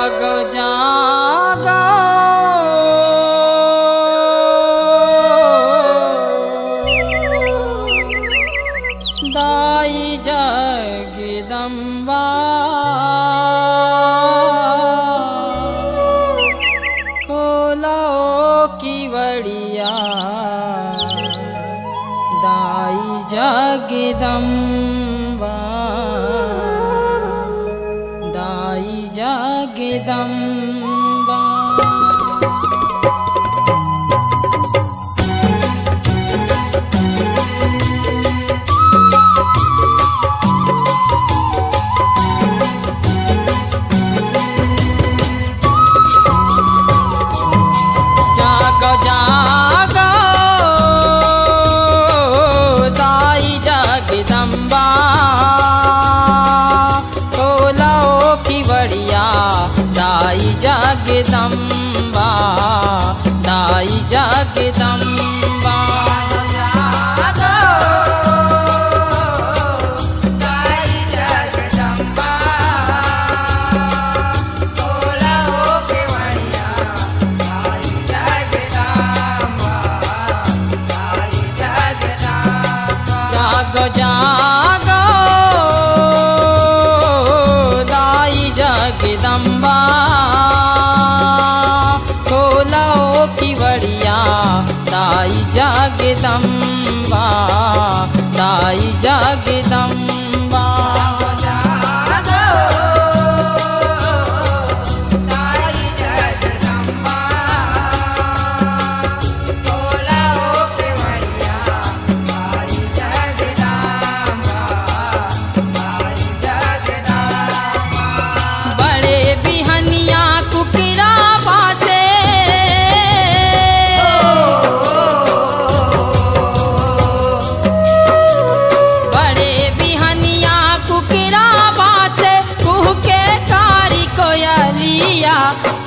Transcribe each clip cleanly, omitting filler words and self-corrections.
जागो जागो दाई जगदम्बा खोलो की बड़िया दाई जगदम्बा दाई जगदम्बा। जागो जागो दाई जगदम्बा खोलो की बड़िया दाई जगदम्बा दाई जगदम्बा। जागो जागो दाई जगदम्बा खोलो की बड़िया दाई जगदम्बा दाई जगदम्बा।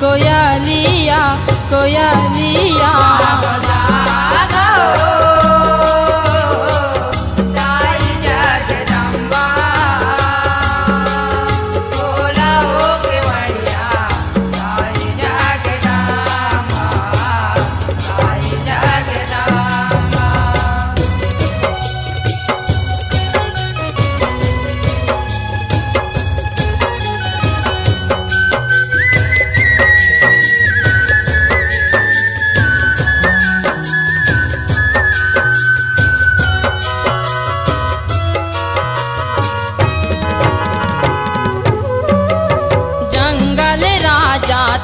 कोयलिया कोयलिया दाई जगदम्बा खोलो की बड़िया दाई जगदम्बा दाई जगदम्बा।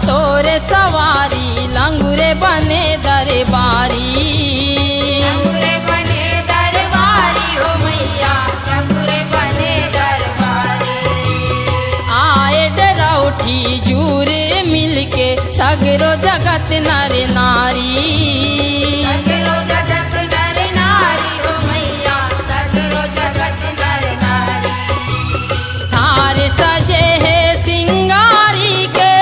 तोरे सवारी लंगूरे बने दरबारी लंगूरे बने दरबारी हो मैया लंगूरे बने दरबारी। आए डरौठी जूर मिलके सगरो जगत नर नारी सगरो जगत नर नारी हो मैया सगरो जगत नर नारी। थारे सजे है सिंगारी के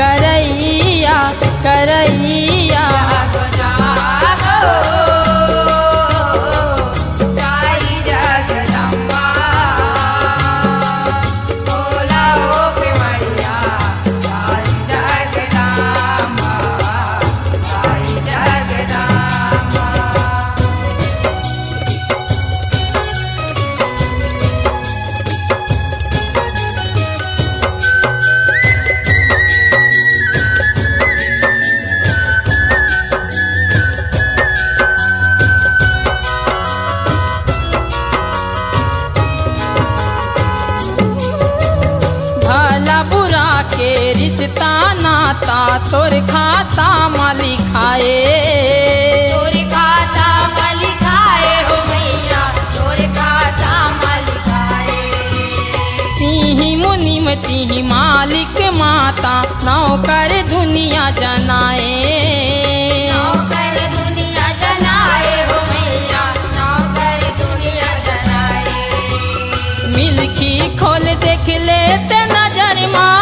करैया करैया। दाई जगदम्बा खोलो की बड़िया दाई जगदम्बा दाई जगदम्बा। के रिश्ता नाता तोर खाता में लिखाए तोर खाता में लिखाए हो मैया तोर खाता में लिखाए। तिहि मुनिम तिहि मालिक माता नौकर दुनिया जनाए नौकर दुनिया जनाए हो मैया नौकर दुनिया जनाए। मिल्की खोल देख लेते नजर माँ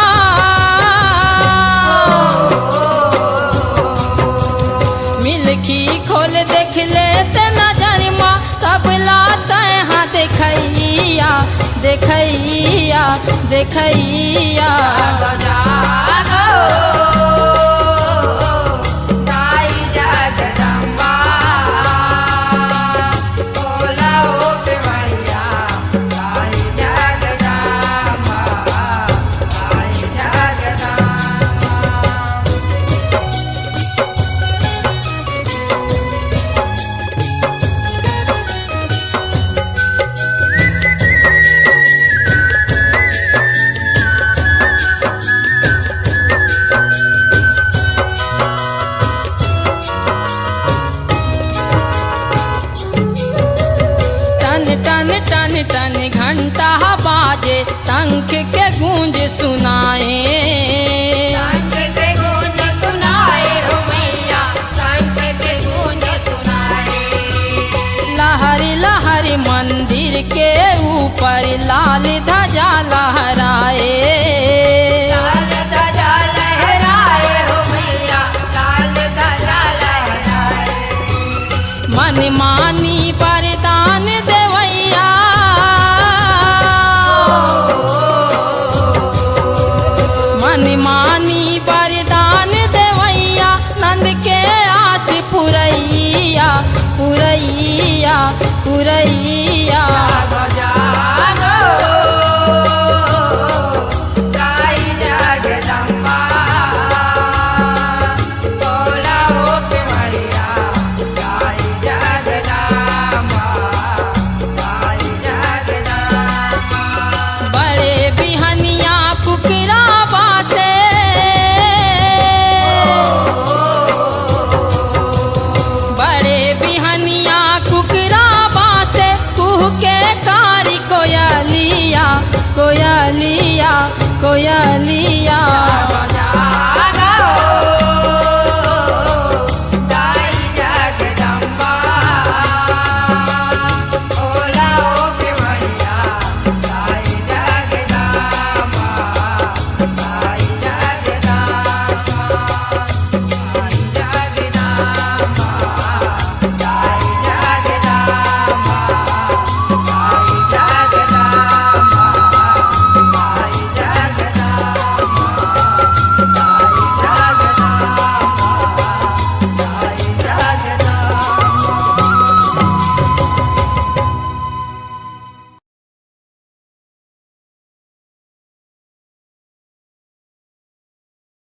मंगल देख लेते नजरमा तबला तहाँ देखैया देखैया देखैया टन टन टन घंटा बाजे शंख के गूंज सुनाए शंख के गूंज सुनाए हो मैया शंख के गूंज सुनाए लहरी लहरी मंदिर के ऊपर लाल ध्वजा लहराए लाल ध्वजा लहराए हो मैया लाल ध्वजा लहराए मन मानी वरदान देवैया मन मानी वरदान देवैया नंद के आस पुरैया पुरैया पुरैया कोयलिया कोयलिया